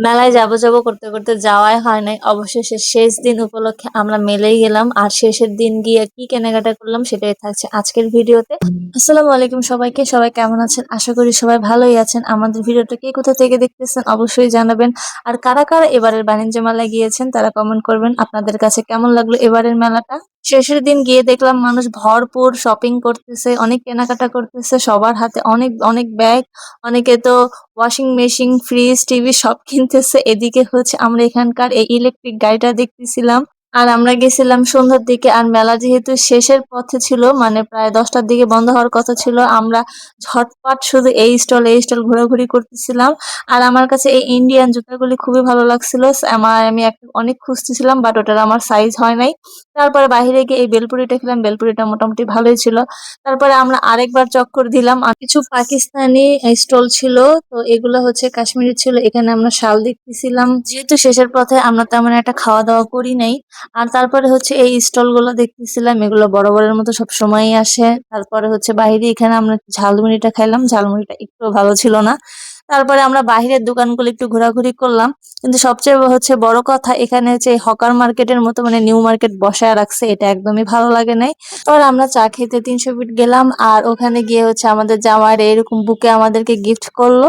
মেলায় যাবো যাবো করতে করতে যাওয়াই হয় নাই। অবশেষে শেষ দিন উপলক্ষে আমরা মেলেই গেলাম। আর শেষের দিন গিয়ে কি কেনাকাটা করলাম সেটাই থাকছে আজকের ভিডিওতে। আসসালামু আলাইকুম সবাইকে, সবাই কেমন আছেন? আশা করি সবাই ভালোই আছেন। আমাদের ভিডিওটা কে কোথা থেকে দেখতেছেন অবশ্যই জানাবেন। আর কারা কারা এবারের বাণিজ্য মেলায় গিয়েছেন তারা কমেন্ট করবেন আপনাদের কাছে কেমন লাগলো এবারের মেলাটা। শেষের দিন গিয়ে দেখলাম মানুষ ভরপুর শপিং করতেছে, অনেক কেনাকাটা করতেছে, সবার হাতে অনেক অনেক ব্যাগ। অনেকে তো ওয়াশিং মেশিন, ফ্রিজ, টিভি সব কিনতেছে। এদিকে হচ্ছে আমরা এখানকার এই ইলেকট্রিক গাড়িটা দেখতেছিলাম। আর আমরা গেছিলাম সন্ধ্যার দিকে। আর মেলা যেহেতু শেষের পথে ছিল, মানে প্রায় 10টার দিকে বন্ধ হওয়ার কথা ছিল, আমরা ঝটপট শুধু এই স্টল ঘোরাঘুরি করতেছিলাম। আর আমার কাছে এই ইন্ডিয়ান জুতাগুলি খুবই ভালো লাগছিল। আমি একটা অনেক খুঁজতেছিলাম, বাট ওটার আমার সাইজ হয় নাই। তারপরে বাইরে গিয়ে এই বেলপুরিটা খেলাম, বেলপুরিটা মোটামুটি ভালোই ছিল। তারপরে আমরা আরেকবার চক্কর দিলাম। আর কিছু পাকিস্তানি স্টল ছিল, তো এগুলো হচ্ছে কাশ্মীরি ছিল। এখানে আমরা শাল দেখতেছিলাম। যেহেতু শেষের পথে আমরা তেমন একটা খাওয়া দাওয়া করি নাই। আর তারপরে হচ্ছে এই স্টল গুলো দেখতেছিলাম, এগুলো বরাবরের মতো সব সময়ই আসে। তারপরে হচ্ছে বাইরে এখানে আমরা ঝালমুড়িটা খাইলাম, ঝালমুড়িটা একটু ভালো ছিল না। তারপরে আমরা বাহিরের দোকানগুলো একটু ঘোরাঘুরি করলাম। কিন্তু সবচেয়ে হচ্ছে বড় কথা, এখানে হচ্ছে হকার মার্কেটের মতো মানে নিউ মার্কেট বসায় রাখছে, এটা একদমই ভালো লাগে নাই। তারপর আমরা চা খেতে 300 ফিট গেলাম। আর ওখানে গিয়ে হচ্ছে আমাদের জামাইরা এরকম বুকে আমাদেরকে গিফট করলো।